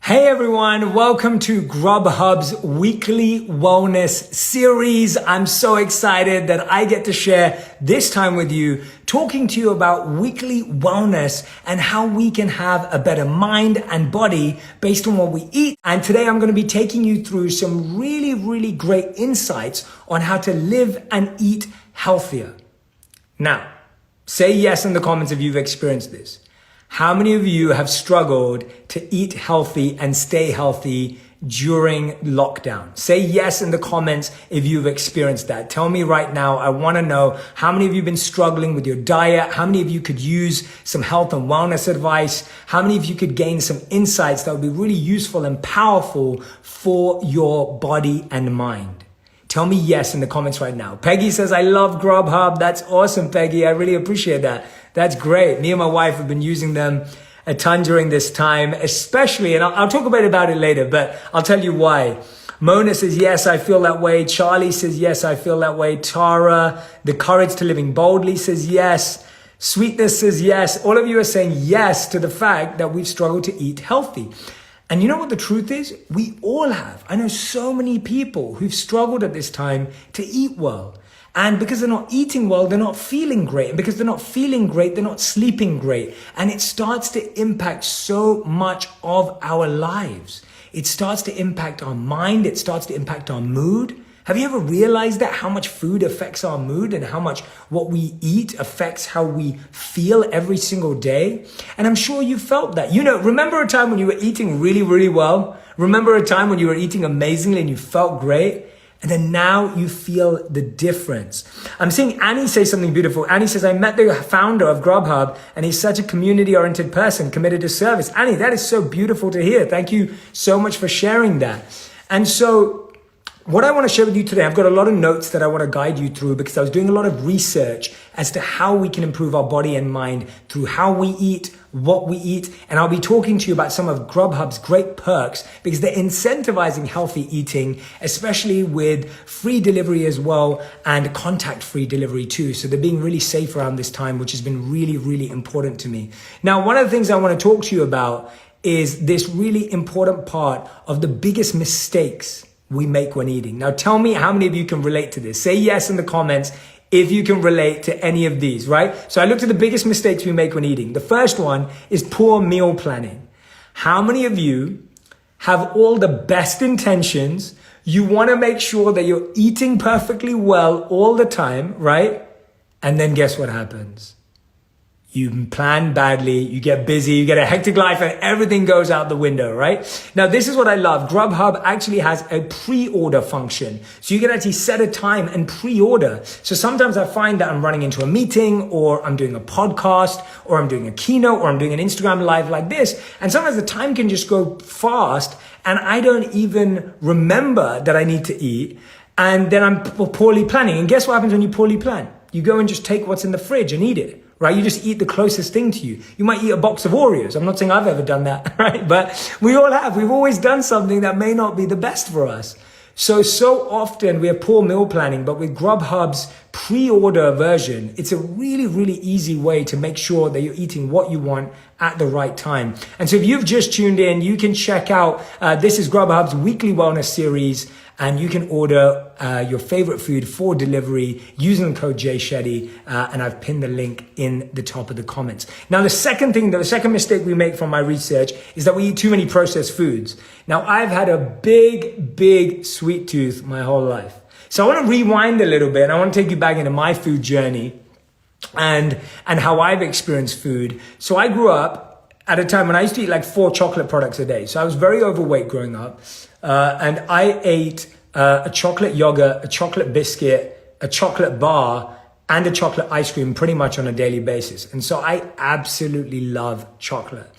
Hey everyone, welcome to Grubhub's weekly wellness series. I'm so excited that I get to share this time with you, talking to you about weekly wellness and how we can have a better mind and body based on what we eat. And today I'm going to be taking you through some really great insights on how to live and eat healthier. Now, say yes in the comments if you've experienced this. How many of you have struggled to eat healthy and stay healthy during lockdown? Say yes in the comments if you've experienced that. Tell me right now. I want to know how many of you have been struggling with your diet? How many of you could use some health and wellness advice? How many of you could gain some insights that would be really useful and powerful for your body and mind? Tell me yes in the comments right now. Peggy says, I love Grubhub. That's awesome, Peggy. I really appreciate that. That's great. Me and my wife have been using them a ton during this time, especially, and I'll talk about it later, but I'll tell you why. Mona says, yes, I feel that way. Charlie says, yes, I feel that way. Tara, the courage to living boldly says, yes. Sweetness says, yes. All of you are saying yes to the fact that we've struggled to eat healthy. And you know what the truth is? We all have. I know so many people who've struggled at this time to eat well. And because they're not eating well, they're not feeling great. And because they're not feeling great, they're not sleeping great. And it starts to impact so much of our lives. It starts to impact our mind. It starts to impact our mood. Have you ever realized that how much food affects our mood and how much what we eat affects how we feel every single day? And I'm sure you felt that. You know, remember a time when you were eating really well? Remember a time when you were eating amazingly and you felt great? And then now you feel the difference. I'm seeing Annie say something beautiful. Annie says, I met the founder of Grubhub and he's such a community-oriented person committed to service. Annie, that is so beautiful to hear. Thank you so much for sharing that. And so what I want to share with you today, I've got a lot of notes that I want to guide you through because I was doing a lot of research as to how we can improve our body and mind through how we eat, what we eat. And I'll be talking to you about some of Grubhub's great perks because they're incentivizing healthy eating, especially with free delivery as well and contact-free delivery too. So they're being really safe around this time, which has been really important to me. Now, one of the things I want to talk to you about is this really important part of the biggest mistakes we make when eating. Now tell me how many of you can relate to this. Say yes in the comments if you can relate to any of these, right? So I looked at the biggest mistakes we make when eating. The first one is poor meal planning. How many of you have all the best intentions? You want to make sure that you're eating perfectly well all the time, right? And then guess what happens? You plan badly, you get busy, you get a hectic life and everything goes out the window, right? Now, this is what I love. Grubhub actually has a pre-order function. So you can actually set a time and pre-order. So sometimes I find that I'm running into a meeting or I'm doing a podcast or I'm doing a keynote or I'm doing an Instagram live like this. And sometimes the time can just go fast and I don't even remember that I need to eat. And then I'm poorly planning. And guess what happens when you poorly plan? You go and just take what's in the fridge and eat it. Right? You just eat the closest thing to you. You might eat a box of Oreos. I'm not saying I've ever done that, right? But we all have. We've always done something that may not be the best for us. So often we have poor meal planning, but with Grubhub's pre-order version, it's a really easy way to make sure that you're eating what you want at the right time. And so if you've just tuned in, you can check out, this is Grubhub's weekly wellness series, and you can order your favorite food for delivery using the code Shetty, and I've pinned the link in the top of the comments. Now, the second mistake we make from my research is that we eat too many processed foods. Now, I've had a big sweet tooth my whole life. So I want to rewind a little bit and I want to take you back into my food journey and how I've experienced food. So I grew up at a time when I used to eat like 4 chocolate products a day. So I was very overweight growing up. And I ate a chocolate yogurt, a chocolate biscuit, a chocolate bar, and a chocolate ice cream pretty much on a daily basis. And so I absolutely love chocolate.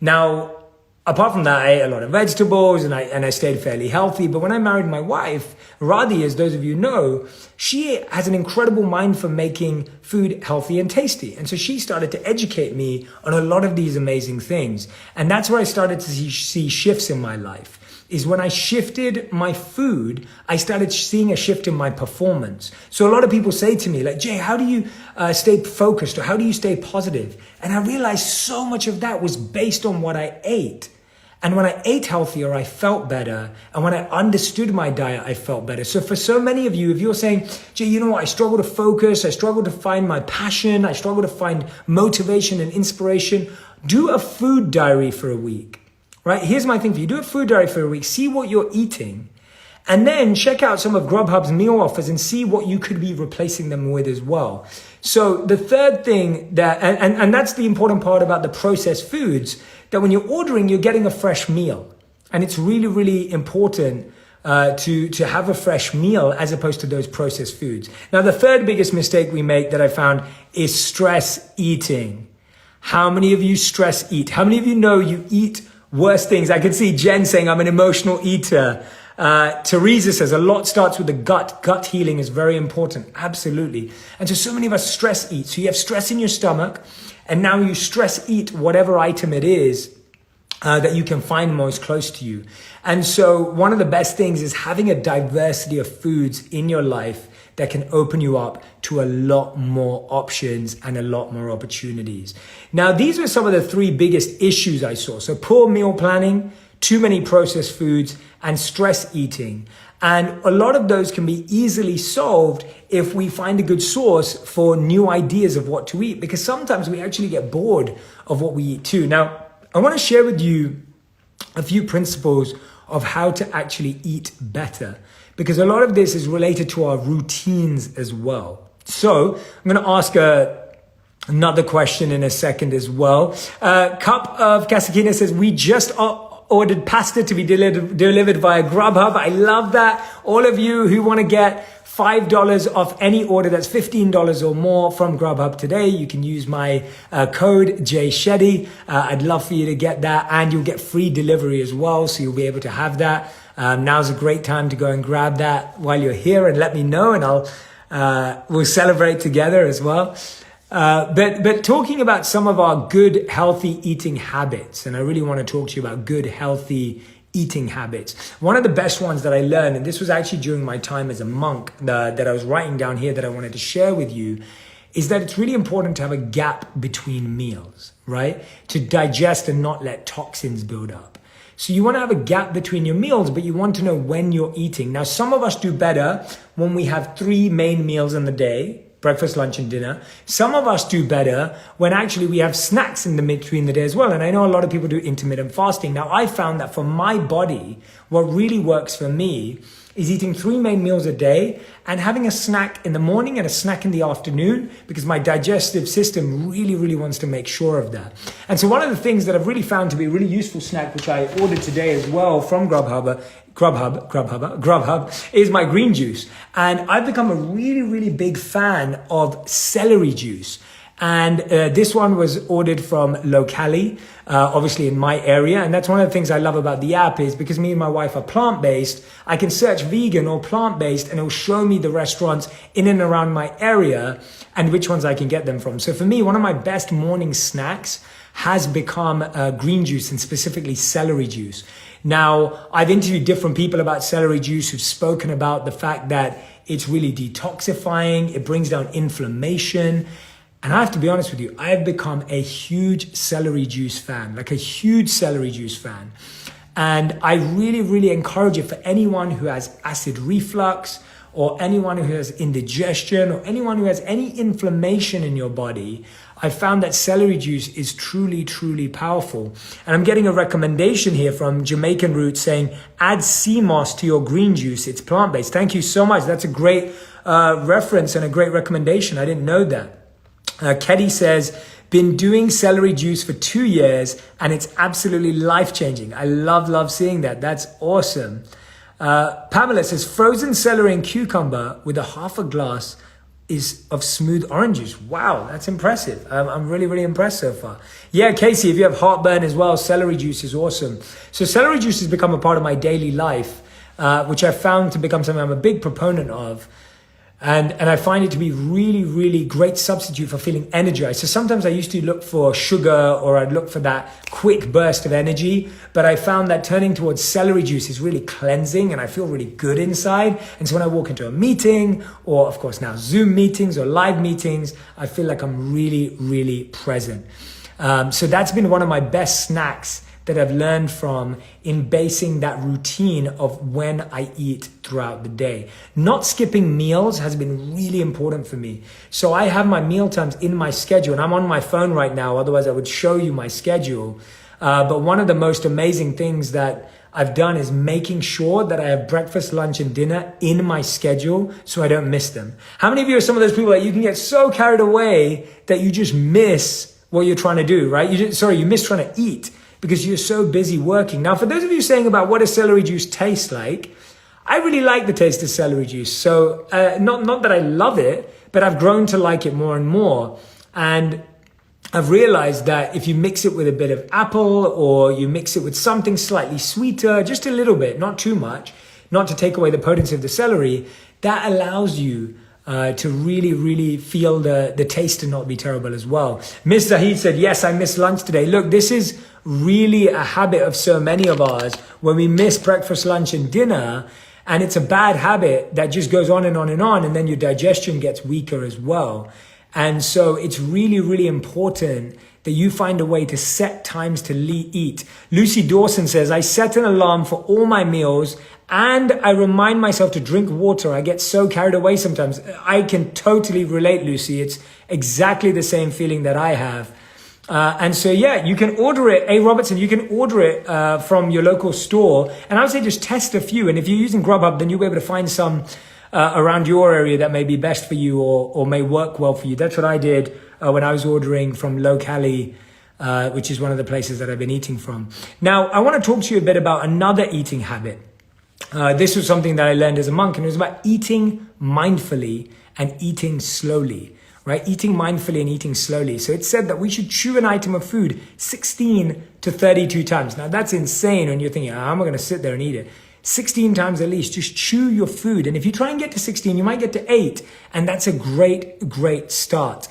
Now, apart from that, I ate a lot of vegetables and I stayed fairly healthy. But when I married my wife, Radhi, as those of you know, she has an incredible mind for making food healthy and tasty. And so she started to educate me on a lot of these amazing things. And that's where I started to see shifts in my life. Is when I shifted my food, I started seeing a shift in my performance. So a lot of people say to me like, Jay, how do you stay focused or how do you stay positive? And I realized so much of that was based on what I ate. And when I ate healthier, I felt better. And when I understood my diet, I felt better. So for so many of you, if you're saying, Jay, you know what? I struggle to focus. I struggle to find my passion. I struggle to find motivation and inspiration. Do a food diary for a week, right? Here's my thing for you. Do a food diary for a week. See what you're eating. And then check out some of Grubhub's meal offers and see what you could be replacing them with as well. So the third thing that, and that's the important part about the processed foods, that when you're ordering, you're getting a fresh meal. And it's really, really important to have a fresh meal as opposed to those processed foods. Now, the third biggest mistake we make that I found is stress eating. How many of you stress eat? How many of you know you eat worse things? I can see Jen saying, I'm an emotional eater. Teresa says, a lot starts with the gut. Gut healing is very important. Absolutely. And so many of us stress eat. So you have stress in your stomach, and now you stress eat whatever item it is that you can find most close to you. And so one of the best things is having a diversity of foods in your life that can open you up to a lot more options and a lot more opportunities. Now, these were some of the three biggest issues I saw. So poor meal planning, too many processed foods, and stress eating. And a lot of those can be easily solved if we find a good source for new ideas of what to eat, because sometimes we actually get bored of what we eat too. Now, I want to share with you a few principles of how to actually eat better, because a lot of this is related to our routines as well. So I'm going to ask another question in a second as well. Cup of Casakina says, we just ordered pasta to be delivered via Grubhub. I love that. All of you who want to get $5 off any order that's $15 or more from Grubhub today, you can use my code Shetty. I'd love for you to get that, and you'll get free delivery as well, so you'll be able to have that. Now's a great time to go and grab that while you're here, and let me know, and we'll celebrate together as well. But talking about some of our good, healthy eating habits, and I really want to talk to you about good, healthy eating habits. One of the best ones that I learned, and this was actually during my time as a monk that I was writing down here that I wanted to share with you, is that it's really important to have a gap between meals, right? To digest and not let toxins build up. So you want to have a gap between your meals, but you want to know when you're eating. Now, some of us do better when we have 3 main meals in the day: breakfast, lunch, and dinner. Some of us do better when actually we have snacks in the between the day as well. And I know a lot of people do intermittent fasting. Now, I found that for my body, what really works for me is eating 3 main meals a day and having a snack in the morning and a snack in the afternoon, because my digestive system really, really wants to make sure of that. And so one of the things that I've really found to be a really useful snack, which I ordered today as well from Grubhub, is my green juice. And I've become a really, really big fan of celery juice. And this one was ordered from Lowe, obviously in my area. And that's one of the things I love about the app, is because me and my wife are plant-based, I can search vegan or plant-based and it'll show me the restaurants in and around my area and which ones I can get them from. So for me, one of my best morning snacks has become green juice, and specifically celery juice. Now, I've interviewed different people about celery juice who've spoken about the fact that it's really detoxifying, it brings down inflammation. And I have to be honest with you, I have become a huge celery juice fan, like a huge celery juice fan. And I really, really encourage it for anyone who has acid reflux, or anyone who has indigestion, or anyone who has any inflammation in your body. I found that celery juice is truly, truly powerful. And I'm getting a recommendation here from Jamaican Roots saying, add sea moss to your green juice. It's plant-based. Thank you so much. That's a great reference and a great recommendation. I didn't know that. Keddy says, been doing celery juice for 2 years and it's absolutely life-changing. I love seeing that. That's awesome. Pamela says, frozen celery and cucumber with a half a glass is of smooth orange juice. Wow, that's impressive. I'm really, really impressed so far. Yeah, Casey, if you have heartburn as well, celery juice is awesome. So celery juice has become a part of my daily life, which I've found to become something I'm a big proponent of. And I find it to be really, really great substitute for feeling energized. So sometimes I used to look for sugar, or I'd look for that quick burst of energy, but I found that turning towards celery juice is really cleansing and I feel really good inside. And so when I walk into a meeting, or of course now Zoom meetings or live meetings, I feel like I'm really, really present. So that's been one of my best snacks that I've learned from in basing that routine of when I eat throughout the day. Not skipping meals has been really important for me. So I have my meal times in my schedule, and I'm on my phone right now, otherwise I would show you my schedule. But one of the most amazing things that I've done is making sure that I have breakfast, lunch, and dinner in my schedule so I don't miss them. How many of you are some of those people that you can get so carried away that you just miss what you're trying to do, right? You miss trying to eat because you're so busy working. Now, for those of you saying about what does celery juice taste like, I really like the taste of celery juice. So not that I love it, but I've grown to like it more and more. And I've realized that if you mix it with a bit of apple or you mix it with something slightly sweeter, just a little bit, not too much, not to take away the potency of the celery, that allows you to really, really feel the taste and not be terrible as well. Miss Zahid said, yes, I missed lunch today. Look, this is really a habit of so many of ours when we miss breakfast, lunch, and dinner. And it's a bad habit that just goes on and on and on. And then your digestion gets weaker as well. And so it's really, really important that you find a way to set times to eat. Lucy Dawson says, I set an alarm for all my meals and I remind myself to drink water. I get so carried away sometimes. I can totally relate, Lucy. It's exactly the same feeling that I have. And so, yeah, you can order it. A. Robertson, you can order it from your local store. And I would say just test a few. And if you're using Grubhub, then you'll be able to find some around your area that may be best for you or may work well for you. That's what I did when I was ordering from Lowe, which is one of the places that I've been eating from. Now, I want to talk to you a bit about another eating habit. This was something that I learned as a monk, and it was about eating mindfully and eating slowly, right? Eating mindfully and eating slowly. So it said that we should chew an item of food 16 to 32 times. Now, that's insane when you're thinking, I'm not going to sit there and eat it. 16 times at least, just chew your food. And if you try and get to 16, you might get to 8. And that's a great, great start.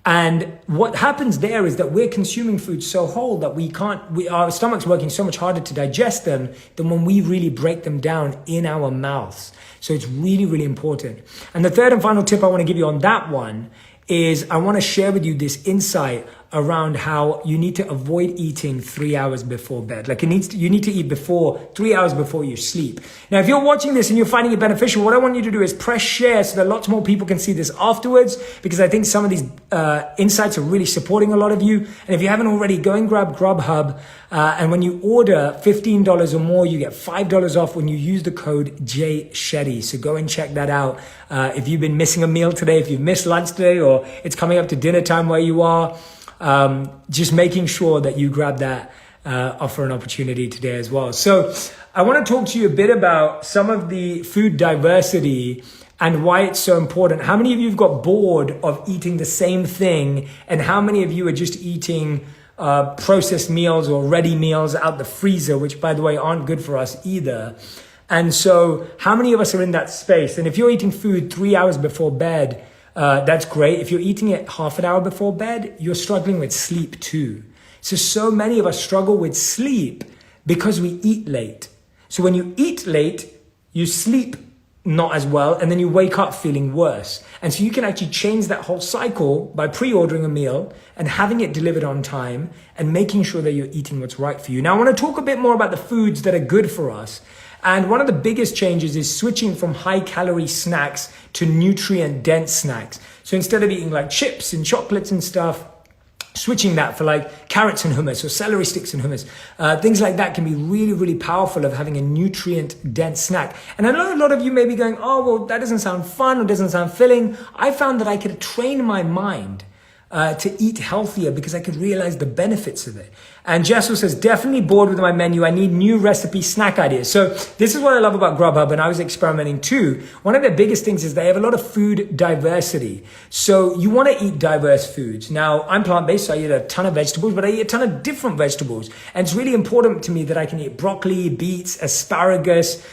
And what happens there is that we're consuming food so whole that our stomach's working so much harder to digest them than when we really break them down in our mouths. So it's really, really important. And the third and final tip I want to give you on that one is I want to share with you this insight around how you need to avoid eating 3 hours before bed. Like you need to eat 3 hours before you sleep. Now, if you're watching this and you're finding it beneficial, what I want you to do is press share so that lots more people can see this afterwards, because I think some of these insights are really supporting a lot of you. And if you haven't already, go and grab Grubhub. And when you order $15 or more, you get $5 off when you use the code JShetty. So go and check that out. If you've been missing a meal today, if you've missed lunch today, or it's coming up to dinner time where you are, just making sure that you grab that offer and opportunity today as well. So I want to talk to you a bit about some of the food diversity and why it's so important. How many of you have got bored of eating the same thing? And how many of you are just eating processed meals or ready meals out the freezer, which by the way aren't good for us either? And so how many of us are in that space? And if you're eating food 3 hours before bed, that's great. If you're eating it half an hour before bed, you're struggling with sleep too. So many of us struggle with sleep because we eat late. So when you eat late, you sleep not as well, and then you wake up feeling worse. And so you can actually change that whole cycle by pre-ordering a meal and having it delivered on time and making sure that you're eating what's right for you. Now, I want to talk a bit more about the foods that are good for us. And one of the biggest changes is switching from high-calorie snacks to nutrient-dense snacks. So instead of eating like chips and chocolates and stuff, switching that for like carrots and hummus or celery sticks and hummus. Things like that can be really, really powerful of having a nutrient-dense snack. And I know a lot of you may be going, oh, well, that doesn't sound fun or doesn't sound filling. I found that I could train my mind to eat healthier because I could realize the benefits of it. And Jessel says, definitely bored with my menu. I need new recipe snack ideas. So this is what I love about Grubhub, and I was experimenting too. One of the biggest things is they have a lot of food diversity. So you want to eat diverse foods. Now, I'm plant-based, so I eat a ton of vegetables, but I eat a ton of different vegetables. And it's really important to me that I can eat broccoli, beets, asparagus,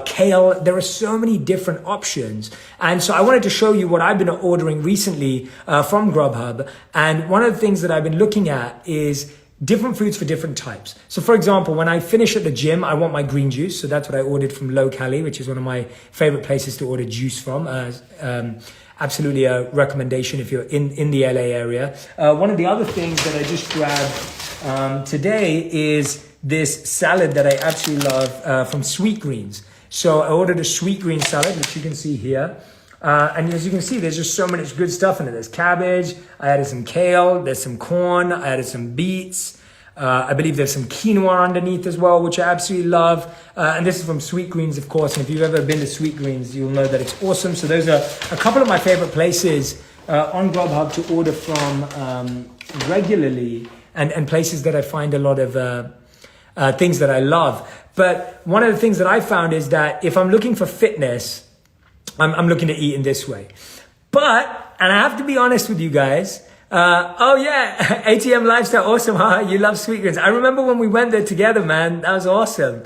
kale. There are so many different options. And so I wanted to show you what I've been ordering recently from Grubhub. And one of the things that I've been looking at is different foods for different types. So for example, when I finish at the gym, I want my green juice. So that's what I ordered from Lowe, which is one of my favorite places to order juice from. Absolutely a recommendation if you're in the LA area. One of the other things that I just grabbed today is this salad that I absolutely love from Sweet Greens. So I ordered a sweet green salad, which you can see here. And as you can see, there's just so much good stuff in it. There's cabbage, I added some kale, there's some corn, I added some beets. I believe there's some quinoa underneath as well, which I absolutely love. And this is from Sweet Greens, of course. And if you've ever been to Sweet Greens, you'll know that it's awesome. So those are a couple of my favorite places on Grubhub to order from regularly, and places that I find a lot of things that I love. But one of the things that I found is that if I'm looking for fitness, I'm looking to eat in this way. But, and I have to be honest with you guys, oh yeah, ATM Lifestyle, awesome, huh? You love Sweet Greens. I remember when we went there together, man, that was awesome.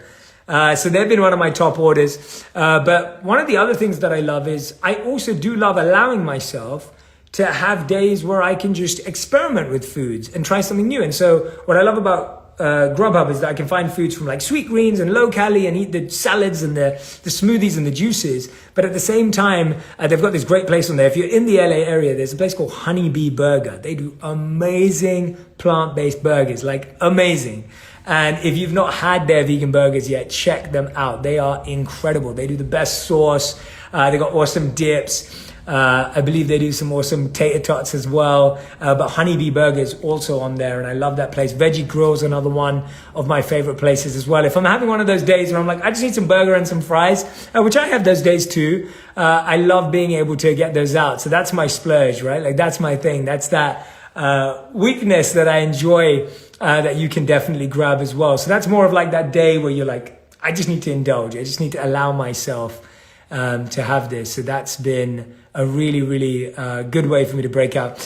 So they've been one of my top orders. But one of the other things that I love is I also do love allowing myself to have days where I can just experiment with foods and try something new. And so what I love about Grubhub is that I can find foods from like Sweet Greens and low calorie and eat the salads and the smoothies and the juices. But at the same time, they've got this great place on there. If you're in the LA area, there's a place called Honeybee Burger. They do amazing plant-based burgers, like amazing. And if you've not had their vegan burgers yet, check them out. They are incredible. They do the best sauce. They got awesome dips. I believe they do some awesome tater tots as well. But Honeybee Burger is also on there, and I love that place. Veggie Grill's another one of my favorite places as well. If I'm having one of those days where I'm like, I just need some burger and some fries, which I have those days too, I love being able to get those out. So that's my splurge, right? Like that's my thing. That's that weakness that I enjoy, that you can definitely grab as well. So that's more of like that day where you're like, I just need to indulge. I just need to allow myself to have this. So that's been a really, really good way for me to break out.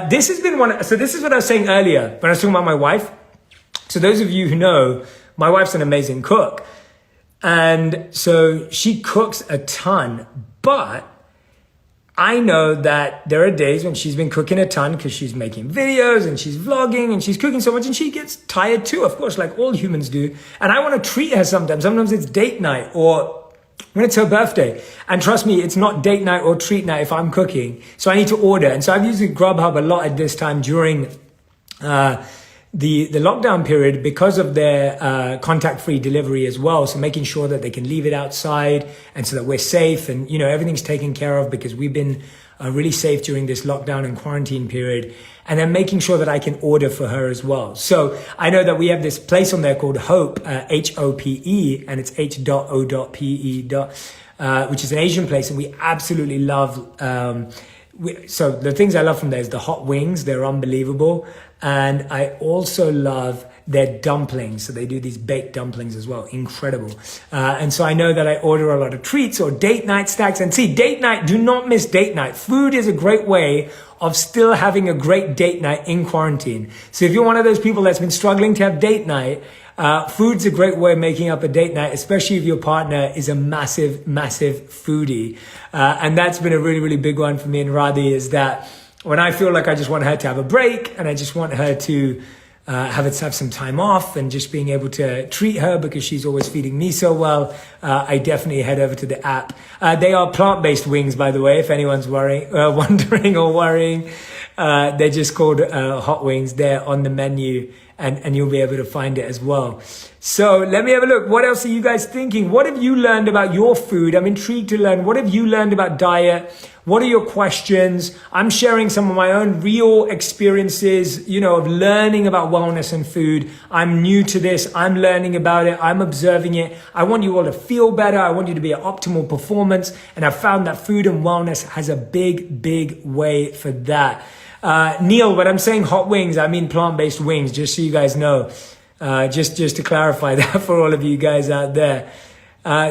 This has been so this is what I was saying earlier when I was talking about my wife. So those of you who know, my wife's an amazing cook. And so she cooks a ton, but I know that there are days when she's been cooking a ton because she's making videos and she's vlogging and she's cooking so much, and she gets tired too, of course, like all humans do. And I want to treat her sometimes. Sometimes it's date night or when it's her birthday. And trust me, it's not date night or treat night if I'm cooking. So I need to order. And so I've used Grubhub a lot at this time during the lockdown period because of their contact-free delivery as well. So making sure that they can leave it outside and so that we're safe and, you know, everything's taken care of because we've been really safe during this lockdown and quarantine period. And then making sure that I can order for her as well. So I know that we have this place on there called Hope, H-O-P-E, and it's H.O.P.E. Which is an Asian place, and we absolutely love. So the things I love from there is the hot wings; they're unbelievable, and I also love their dumplings. So they do these baked dumplings as well, incredible. And so I know that I order a lot of treats or date night snacks. And see, date night, do not miss date night. Food is a great way of still having a great date night in quarantine. So if you're one of those people that's been struggling to have date night, food's a great way of making up a date night, especially if your partner is a massive, massive foodie. And that's been a really, really big one for me and Radhi, is that when I feel like I just want her to have a break and I just want her to have some time off and just being able to treat her because she's always feeding me so well, I definitely head over to the app. They are plant-based wings, by the way, if anyone's wondering or worrying. They're just called hot wings. They're on the menu, and you'll be able to find it as well. So let me have a look. What else are you guys thinking? What have you learned about your food? I'm intrigued to learn. What have you learned about diet? What are your questions? I'm sharing some of my own real experiences, you know, of learning about wellness and food. I'm new to this. I'm learning about it. I'm observing it. I want you all to feel better. I want you to be at optimal performance. And I've found that food and wellness has a big, big way for that. Neil, when I'm saying hot wings, I mean plant-based wings, just so you guys know. Just to clarify that for all of you guys out there.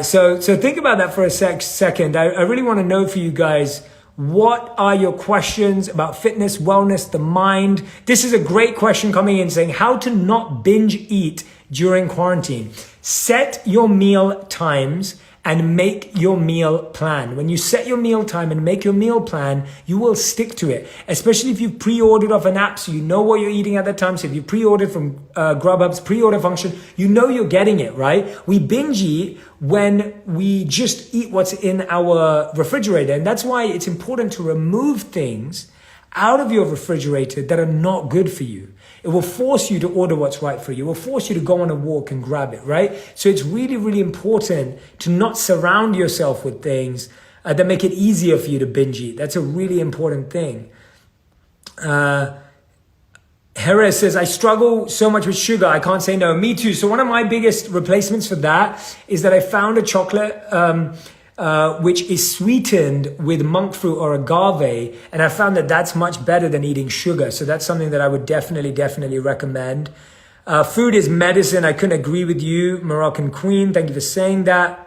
So think about that for a second. I really want to know for you guys, what are your questions about fitness, wellness, the mind? This is a great question coming in saying how to not binge eat during quarantine. Set your meal times and make your meal plan. When you set your meal time and make your meal plan, you will stick to it, especially if you've pre-ordered off an app so you know what you're eating at that time. So if you pre-ordered from Grubhub's pre-order function, you know you're getting it, right? We binge eat when we just eat what's in our refrigerator. And that's why it's important to remove things out of your refrigerator that are not good for you. It will force you to order what's right for you. It will force you to go on a walk and grab it, right? So it's really, really important to not surround yourself with things that make it easier for you to binge eat. That's a really important thing. Hera says, I struggle so much with sugar, I can't say no. Me too. So one of my biggest replacements for that is that I found a chocolate which is sweetened with monk fruit or agave. And I found that that's much better than eating sugar. So that's something that I would definitely recommend. Food is medicine. I couldn't agree with you, Moroccan Queen. Thank you for saying that.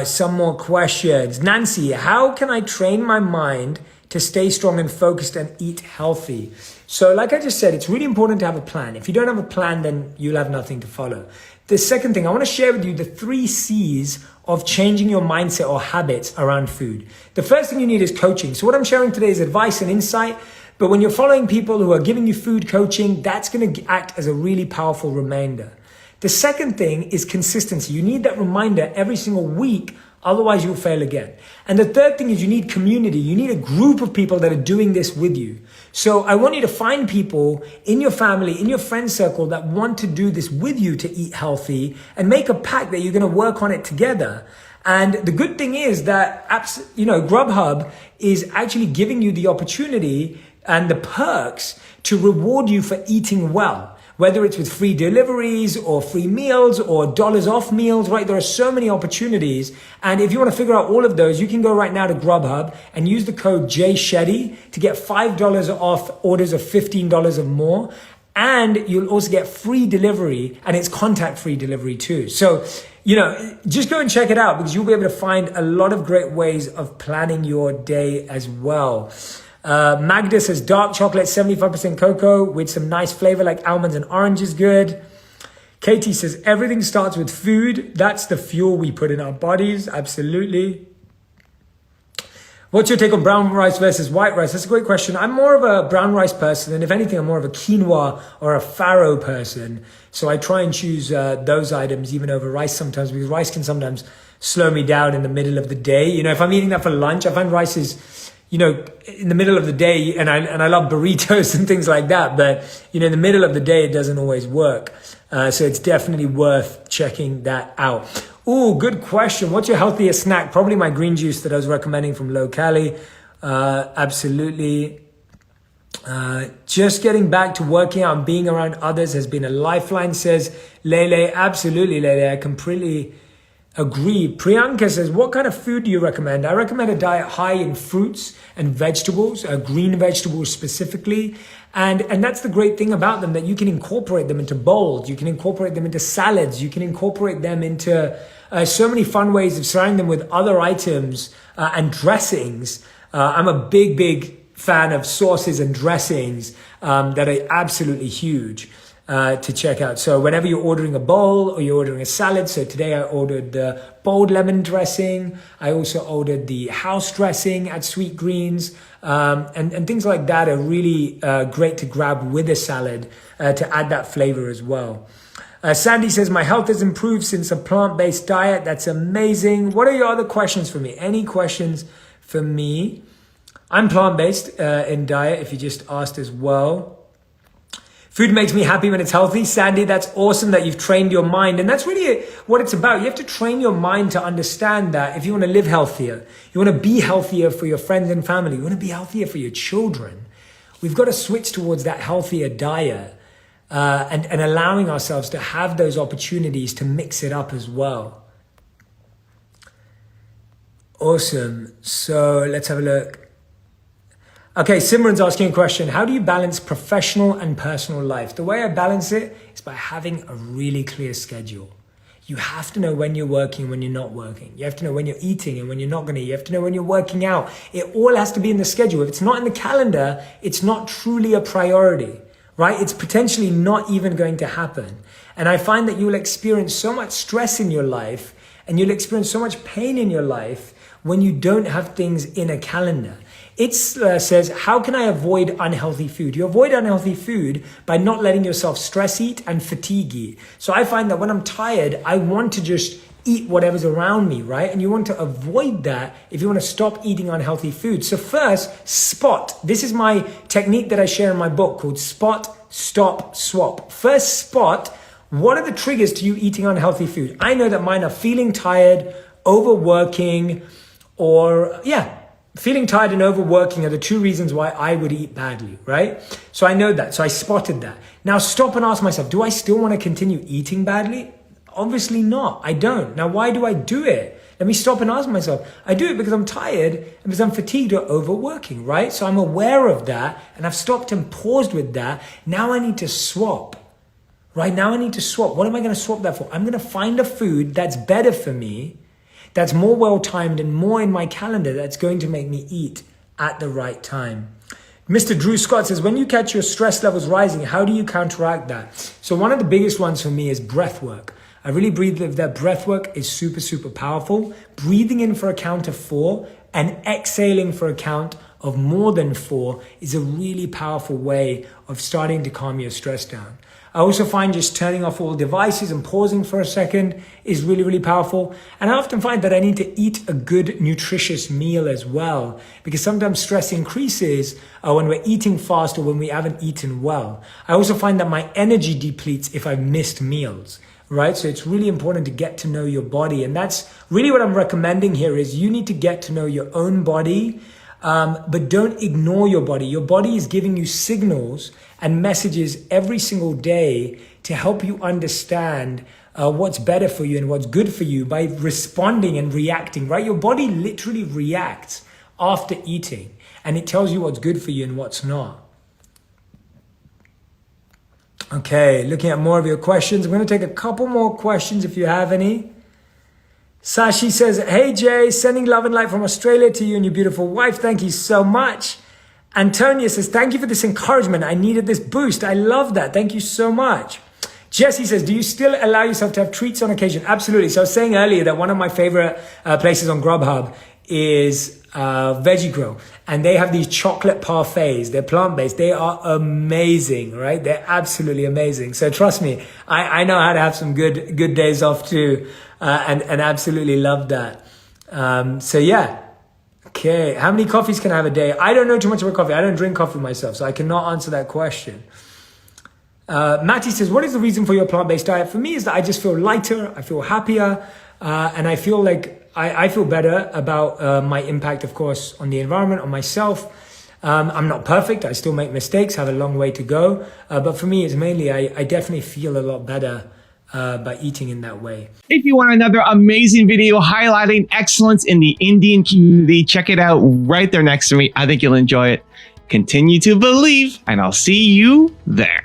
Some more questions. Nancy, how can I train my mind to stay strong and focused and eat healthy? So like I just said, it's really important to have a plan. If you don't have a plan, then you'll have nothing to follow. The second thing, I want to share with you the 3 C's of changing your mindset or habits around food. The first thing you need is coaching. So what I'm sharing today is advice and insight. But when you're following people who are giving you food coaching, that's going to act as a really powerful reminder. The second thing is consistency. You need that reminder every single week. Otherwise, you'll fail again. And the third thing is you need community. You need a group of people that are doing this with you. So I want you to find people in your family, in your friend circle that want to do this with you to eat healthy and make a pact that you're going to work on it together. And the good thing is that, Grubhub is actually giving you the opportunity and the perks to reward you for eating well. Whether it's with free deliveries or free meals or dollars off meals, right? There are so many opportunities. And if you want to figure out all of those, you can go right now to Grubhub and use the code JShetty to get $5 off orders of $15 or more. And you'll also get free delivery, and it's contact-free delivery too. So, just go and check it out because you'll be able to find a lot of great ways of planning your day as well. Magda says dark chocolate, 75% cocoa with some nice flavor like almonds and orange is good. Katie says everything starts with food. That's the fuel we put in our bodies. Absolutely. What's your take on brown rice versus white rice? That's a great question. I'm more of a brown rice person. And if anything, I'm more of a quinoa or a farro person. So I try and choose those items even over rice sometimes because rice can sometimes slow me down in the middle of the day. If I'm eating that for lunch, I find rice is in the middle of the day, and I love burritos and things like that, but, in the middle of the day, it doesn't always work. So it's definitely worth checking that out. Ooh, good question. What's your healthiest snack? Probably my green juice that I was recommending from Lowe. Absolutely. Just getting back to working out and being around others has been a lifeline, says Lele. Absolutely, Lele. I completely agree. Priyanka says, what kind of food do you recommend? I recommend a diet high in fruits and vegetables, green vegetables specifically. And that's the great thing about them, that you can incorporate them into bowls. You can incorporate them into salads. You can incorporate them into so many fun ways of surrounding them with other items and dressings. I'm a big fan of sauces and dressings that are absolutely huge. To check out. So whenever you're ordering a bowl or you're ordering a salad, so today I ordered the bold lemon dressing. I also ordered the house dressing at Sweet Greens. And things like that are really great to grab with a salad to add that flavor as well. Sandy says, my health has improved since a plant-based diet. That's amazing. What are your other questions for me? Any questions for me? I'm plant-based in diet, if you just asked as well. Food makes me happy when it's healthy. Sandy, that's awesome that you've trained your mind. And that's really what it's about. You have to train your mind to understand that if you want to live healthier, you want to be healthier for your friends and family, you want to be healthier for your children, we've got to switch towards that healthier diet and allowing ourselves to have those opportunities to mix it up as well. Awesome. So let's have a look. Okay, Simran's asking a question. How do you balance professional and personal life? The way I balance it is by having a really clear schedule. You have to know when you're working, when you're not working. You have to know when you're eating and when you're not going to. You have to know when you're working out. It all has to be in the schedule. If it's not in the calendar, it's not truly a priority, right? It's potentially not even going to happen. And I find that you'll experience so much stress in your life and you'll experience so much pain in your life when you don't have things in a calendar. It says, how can I avoid unhealthy food? You avoid unhealthy food by not letting yourself stress eat and fatigue eat. So I find that when I'm tired, I want to just eat whatever's around me, right? And you want to avoid that if you want to stop eating unhealthy food. So first, spot. This is my technique that I share in my book called Spot, Stop, Swap. First, spot. What are the triggers to you eating unhealthy food? I know that mine are feeling tired, overworking, or feeling tired and overworking are the two reasons why I would eat badly, right? So I know that. So I spotted that. Now stop and ask myself, do I still want to continue eating badly? Obviously not. I don't. Now, why do I do it? Let me stop and ask myself. I do it because I'm tired and because I'm fatigued or overworking, right? So I'm aware of that and I've stopped and paused with that. Now I need to swap, right? Now I need to swap. What am I going to swap that for? I'm going to find a food that's better for me, that's more well-timed and more in my calendar, that's going to make me eat at the right time. Mr. Drew Scott says, when you catch your stress levels rising, how do you counteract that? So one of the biggest ones for me is breath work. I really believe that breath work is super, super powerful. Breathing in for a count of 4 and exhaling for a count of more than 4 is a really powerful way of starting to calm your stress down. I also find just turning off all devices and pausing for a second is really, really powerful. And I often find that I need to eat a good, nutritious meal as well, because sometimes stress increases when we're eating fast or when we haven't eaten well. I also find that my energy depletes if I've missed meals. Right? So it's really important to get to know your body. And that's really what I'm recommending here is you need to get to know your own body, but don't ignore your body. Your body is giving you signals and messages every single day to help you understand what's better for you and what's good for you by responding and reacting, right? Your body literally reacts after eating and it tells you what's good for you and what's not. Okay, looking at more of your questions. I'm going to take a couple more questions if you have any. Sashi says, hey Jay, sending love and light from Australia to you and your beautiful wife. Thank you so much. Antonia says, thank you for this encouragement. I needed this boost. I love that. Thank you so much. Jesse says, do you still allow yourself to have treats on occasion? Absolutely. So I was saying earlier that one of my favorite places on Grubhub is Veggie Grill, and they have these chocolate parfaits. They're plant-based. They are amazing, right? They're absolutely amazing. So trust me, I know how to have some good days off too, and absolutely love that. So yeah. Okay, how many coffees can I have a day? I don't know too much about coffee. I don't drink coffee myself, so I cannot answer that question. Matty says, what is the reason for your plant-based diet? For me is that I just feel lighter, I feel happier, and I feel like I feel better about my impact, of course, on the environment, on myself. I'm not perfect. I still make mistakes, have a long way to go. But for me, it's mainly I definitely feel a lot better by eating in that way. If you want another amazing video highlighting excellence in the Indian community, check it out right there next to me. I think you'll enjoy it. Continue to believe, and I'll see you there.